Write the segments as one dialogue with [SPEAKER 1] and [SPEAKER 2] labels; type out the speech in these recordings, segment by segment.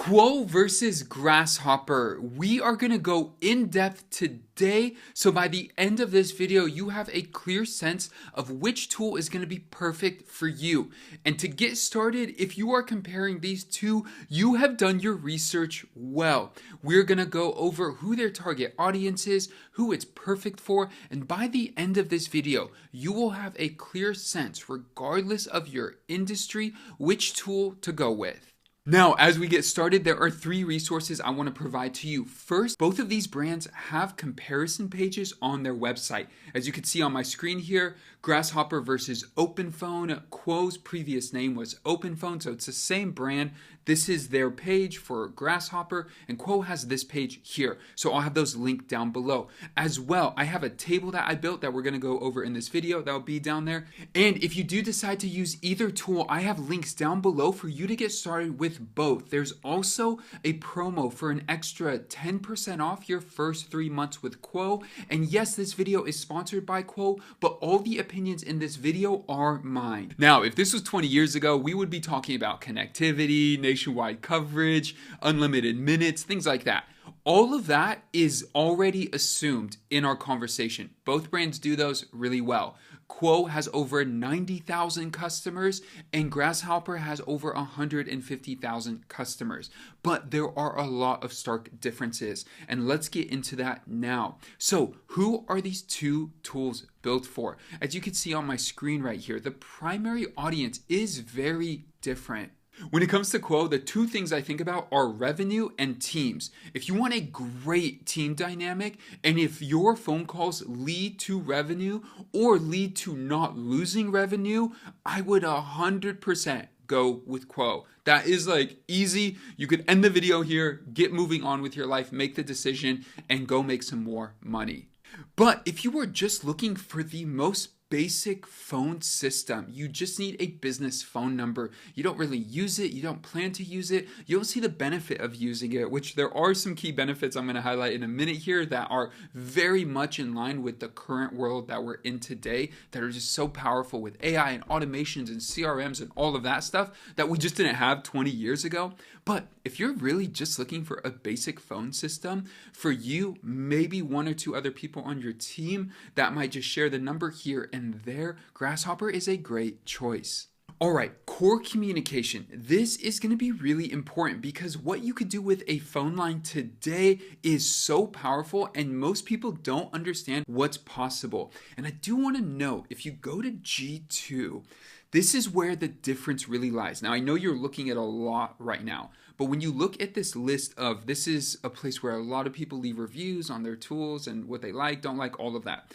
[SPEAKER 1] Quo versus Grasshopper. We are going to go in depth today. So by the end of this video, you have a clear sense of which tool is going to be perfect for you. And to get started, if you are comparing these two, you have done your research well. We're going to go over who their target audience is, who it's perfect for, and by the end of this video, you will have a clear sense, regardless of your industry, which tool to go with. Now, as we get started, there are three resources I want to provide to you. First, both of these brands have comparison pages on their website. As you can see on my screen here, Grasshopper versus OpenPhone. Quo's previous name was OpenPhone, so it's the same brand. This is their page for Grasshopper, and Quo has this page here. So I'll have those linked down below. As well, I have a table that I built that we're going to go over in this video. That'll be down there. And if you do decide to use either tool, I have links down below for you to get started with both. There's also a promo for an extra 10% off your first 3 months with Quo. And yes, this video is sponsored by Quo, but all the opinions in this video are mine. Now, if this was 20 years ago, we would be talking about connectivity, nationwide coverage, unlimited minutes, things like that. All of that is already assumed in our conversation. Both brands do those really well. Quo has over 90,000 customers and Grasshopper has over 150,000 customers. But there are a lot of stark differences, and let's get into that now. So, who are these two tools built for? As you can see on my screen right here, the primary audience is very different. When it comes to Quo, the two things I think about are revenue and teams. If you want a great team dynamic, and if your phone calls lead to revenue or lead to not losing revenue, I would 100% go with Quo. That is like easy. You could end the video here, get moving on with your life, make the decision, and go make some more money. But if you are just looking for the most basic phone system, you just need a business phone number. You don't really use it. You don't plan to use it. You don't see the benefit of using it, which there are some key benefits I'm going to highlight in a minute here that are very much in line with the current world that we're in today, that are just so powerful with AI and automations and CRMs and all of that stuff that we just didn't have 20 years ago. But if you're really just looking for a basic phone system, for you, maybe one or two other people on your team that might just share the number here and there, Grasshopper is a great choice. All right, core communication. This is going to be really important because what you could do with a phone line today is so powerful and most people don't understand what's possible. And I do want to note, if you go to G2, this is where the difference really lies. Now, I know you're looking at a lot right now, but when you look at this list of, this is a place where a lot of people leave reviews on their tools and what they like, don't like, all of that.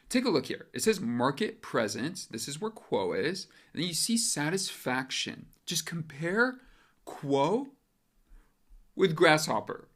[SPEAKER 1] Take a look here. It says market presence. This is where Quo is. And then you see satisfaction. Just compare Quo with Grasshopper.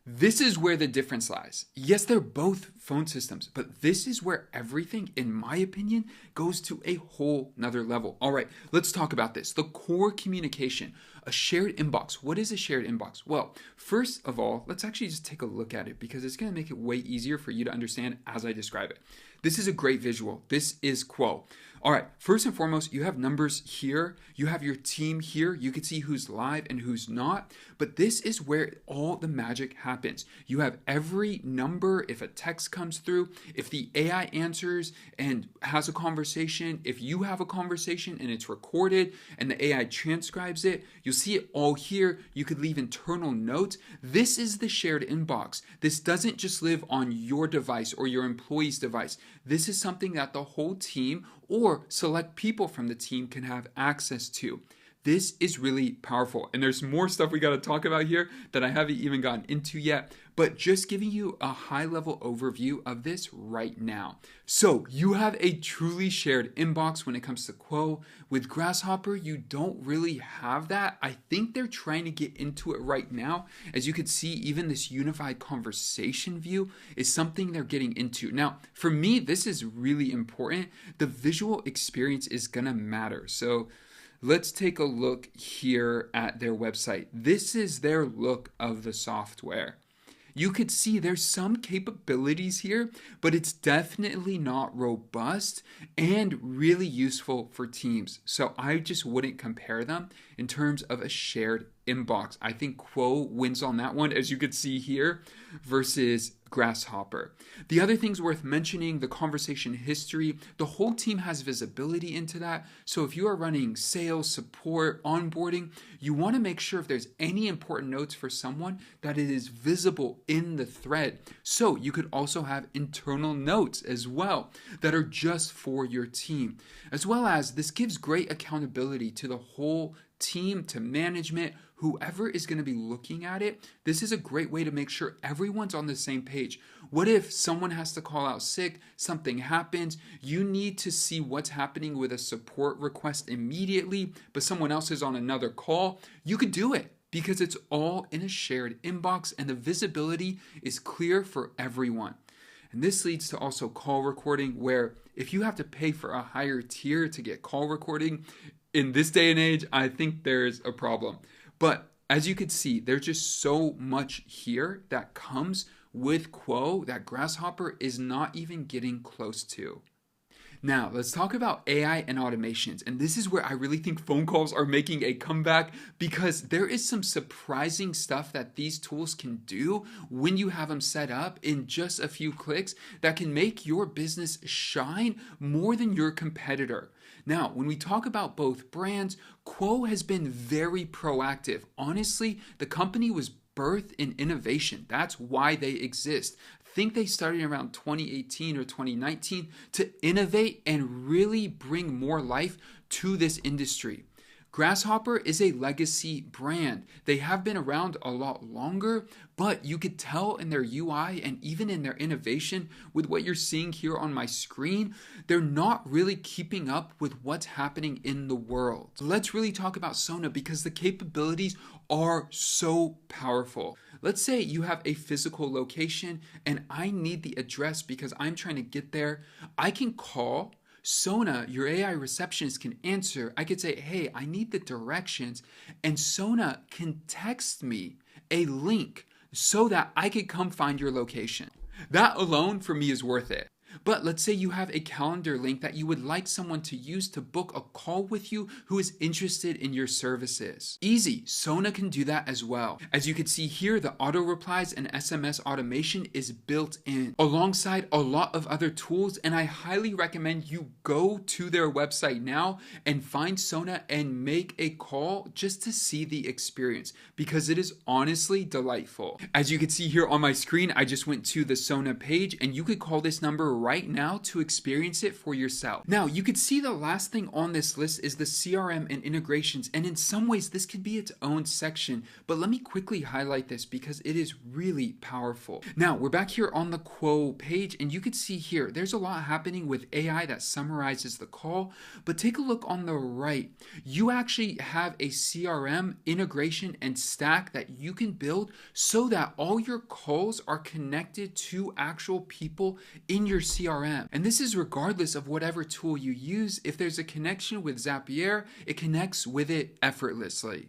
[SPEAKER 1] This is where the difference lies. Yes, they're both phone systems, but this is where everything, in my opinion, goes to a whole nother level. All right, let's talk about this. The core communication, a shared inbox. What is a shared inbox? Well, first of all, let's actually just take a look at it because it's going to make it way easier for you to understand as I describe it. This is a great visual. This is Quo. All right, first and foremost, you have numbers here. You have your team here. You can see who's live and who's not. But this is where all the magic happens. You have every number. If a text comes through, if the AI answers and has a conversation, if you have a conversation and it's recorded and the AI transcribes it, you'll see it all here. You could leave internal notes. This is the shared inbox. This doesn't just live on your device or your employee's device. This is something that the whole team or select people from the team can have access to. This is really powerful. And there's more stuff we got to talk about here that I haven't even gotten into yet, but just giving you a high level overview of this right now. So you have a truly shared inbox when it comes to Quo. With Grasshopper, you don't really have that. I think they're trying to get into it right now. As you can see, even this unified conversation view is something they're getting into. Now, for me, this is really important. The visual experience is gonna matter. So let's take a look here at their website. This is their look of the software. You could see there's some capabilities here, but it's definitely not robust and really useful for teams. So I just wouldn't compare them. in terms of a shared inbox. I think Quo wins on that one, as you could see here, versus Grasshopper. The other things worth mentioning, the conversation history, the whole team has visibility into that. So if you are running sales, support, onboarding, you want to make sure if there's any important notes for someone that it is visible in the thread. So you could also have internal notes as well that are just for your team, as well as this gives great accountability to the whole team, to management, whoever is going to be looking at it. This is a great way to make sure everyone's on the same page. What if someone has to call out sick, something happens, you need to see what's happening with a support request immediately, but someone else is on another call? You could do it because it's all in a shared inbox and the visibility is clear for everyone. And this leads to also call recording, where if you have to pay for a higher tier to get call recording, in this day and age, I think there's a problem. But as you can see, there's just so much here that comes with Quo that Grasshopper is not even getting close to. Now, let's talk about AI and automations. And this is where I really think phone calls are making a comeback, because there is some surprising stuff that these tools can do when you have them set up in just a few clicks that can make your business shine more than your competitor. Now, when we talk about both brands, Quo has been very proactive. Honestly, the company was birthed in innovation. That's why they exist. I think they started around 2018 or 2019 to innovate and really bring more life to this industry. Grasshopper is a legacy brand. They have been around a lot longer, but you could tell in their UI and even in their innovation with what you're seeing here on my screen, they're not really keeping up with what's happening in the world. So let's really talk about Sona, because the capabilities are so powerful. Let's say you have a physical location and I need the address because I'm trying to get there. I can call Sona, your AI receptionist, can answer. I could say, hey, I need the directions, and Sona can text me a link so that I could come find your location. That alone for me is worth it. But let's say you have a calendar link that you would like someone to use to book a call with you who is interested in your services. Easy, Sona can do that as well. As you can see here, the auto replies and SMS automation is built in alongside a lot of other tools, and I highly recommend you go to their website now and find Sona and make a call just to see the experience, because it is honestly delightful. As you can see here on my screen, I just went to the Sona page, and you could call this number right now to experience it for yourself. Now, you could see the last thing on this list is the CRM and integrations, and in some ways this could be its own section, but let me quickly highlight this because it is really powerful. Now, we're back here on the Quo page, and you could see here there's a lot happening with AI that summarizes the call, but take a look on the right. You actually have a CRM integration and stack that you can build so that all your calls are connected to actual people in your CRM. And this is regardless of whatever tool you use. If there's a connection with Zapier, it connects with it effortlessly.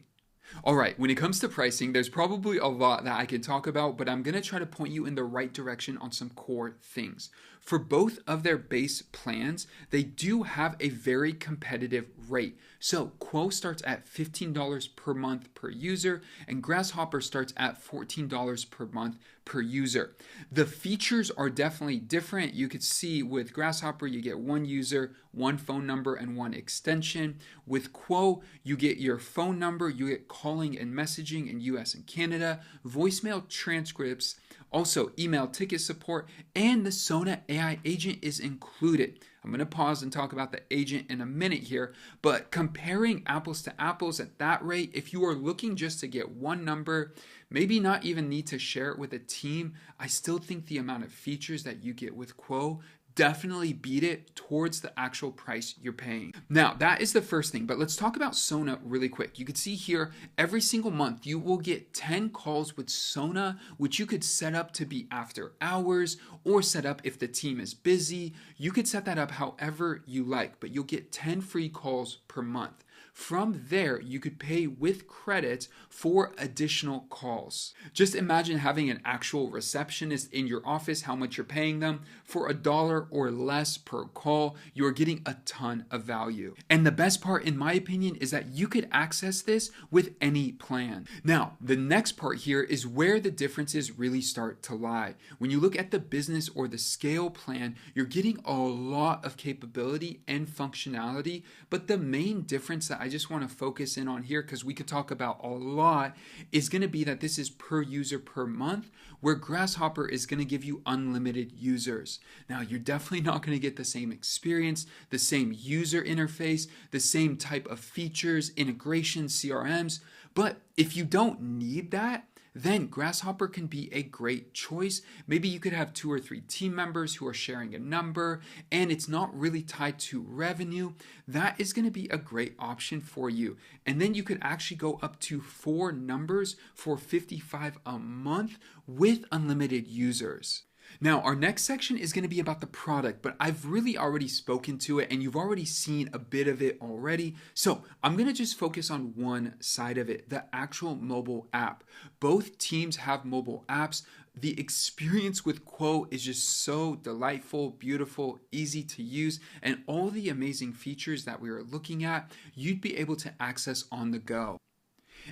[SPEAKER 1] All right, when it comes to pricing, there's probably a lot that I can talk about, but I'm going to try to point you in the right direction on some core things. For both of their base plans, they do have a very competitive rate. So Quo starts at $15 per month per user, and Grasshopper starts at $14 per month per user. The features are definitely different. You could see with Grasshopper, you get one user, one phone number, and one extension. With Quo, you get your phone number, you get calling and messaging in US and Canada, voicemail transcripts, also email ticket support, and the Sona AI agent is included. I'm going to pause and talk about the agent in a minute here, but comparing apples to apples at that rate, if you are looking just to get one number, maybe not even need to share it with a team, I still think the amount of features that you get with Quo definitely beat it towards the actual price you're paying. Now, that is the first thing, but let's talk about Sona really quick. You can see here, every single month, you will get 10 calls with Sona, which you could set up to be after hours or set up if the team is busy. You could set that up however you like, but you'll get 10 free calls per month. From there, you could pay with credits for additional calls. Just imagine having an actual receptionist in your office, how much you're paying them. For $1 or less per call, you're getting a ton of value. And the best part, in my opinion, is that you could access this with any plan. Now, the next part here is where the differences really start to lie. When you look at the business or the scale plan, you're getting a lot of capability and functionality, but the main difference that I just want to focus in on here, because we could talk about a lot, is going to be that this is per user per month, where Grasshopper is going to give you unlimited users. Now, you're definitely not going to get the same experience, the same user interface, the same type of features, integrations, CRMs, but if you don't need that, then Grasshopper can be a great choice. Maybe you could have 2 or 3 team members who are sharing a number and it's not really tied to revenue. That is going to be a great option for you. And then you could actually go up to 4 numbers for $55 a month with unlimited users. Now, our next section is going to be about the product, but I've really already spoken to it and you've already seen a bit of it already. So I'm going to just focus on one side of it, the actual mobile app. Both teams have mobile apps. The experience with Quo is just so delightful, beautiful, easy to use, and all the amazing features that we are looking at, you'd be able to access on the go.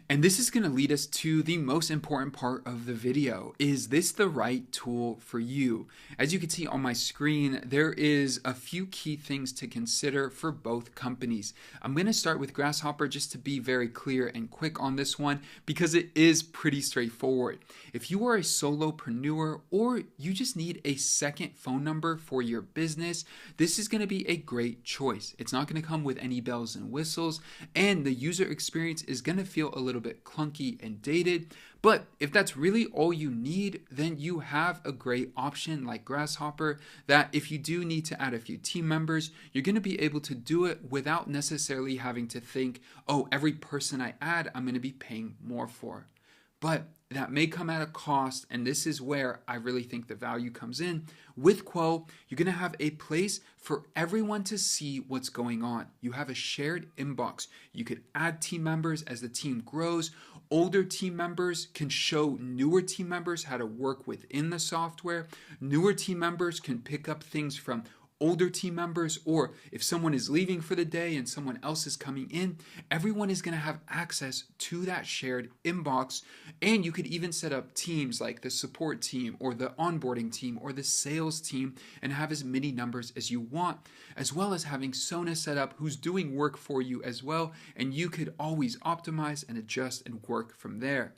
[SPEAKER 1] And this is going to lead us to the most important part of the video. Is this the right tool for you? As you can see on my screen, there is a few key things to consider for both companies. I'm going to start with Grasshopper just to be very clear and quick on this one because it is pretty straightforward. If you are a solopreneur or you just need a second phone number for your business, this is going to be a great choice. It's not going to come with any bells and whistles, and the user experience is going to feel a little bit clunky and dated. But if that's really all you need, then you have a great option like Grasshopper that if you do need to add a few team members, you're going to be able to do it without necessarily having to think, oh, every person I add, I'm going to be paying more for. But that may come at a cost, and this is where I really think the value comes in. With Quo, you're going to have a place for everyone to see what's going on. You have a shared inbox. You could add team members as the team grows. Older team members can show newer team members how to work within the software. Newer team members can pick up things from older team members, or if someone is leaving for the day and someone else is coming in, everyone is going to have access to that shared inbox. And you could even set up teams like the support team or the onboarding team or the sales team and have as many numbers as you want, as well as having Sona set up who's doing work for you as well. And you could always optimize and adjust and work from there.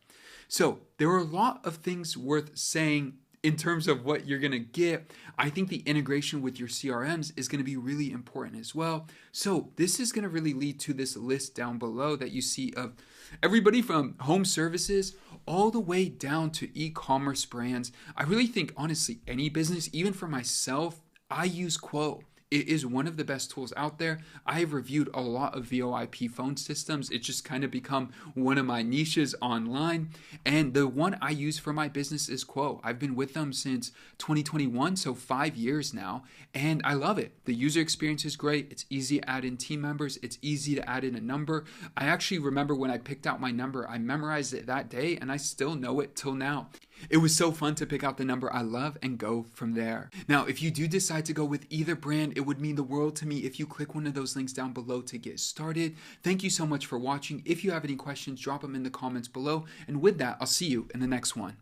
[SPEAKER 1] So there are a lot of things worth saying in terms of what you're going to get. I think the integration with your CRMs is going to be really important as well. So this is going to really lead to this list down below that you see of everybody from home services all the way down to e-commerce brands. I really think, honestly, any business, even for myself, I use Quo. It is one of the best tools out there. I have reviewed a lot of VoIP phone systems. It's just kind of become one of my niches online. And the one I use for my business is Quo. I've been with them since 2021, so 5 years now, and I love it. The user experience is great. It's easy to add in team members. It's easy to add in a number. I actually remember when I picked out my number, I memorized it that day, and I still know it till now. It was so fun to pick out the number I love and go from there. Now, if you do decide to go with either brand, it would mean the world to me if you click one of those links down below to get started. Thank you so much for watching. If you have any questions, drop them in the comments below. And with that, I'll see you in the next one.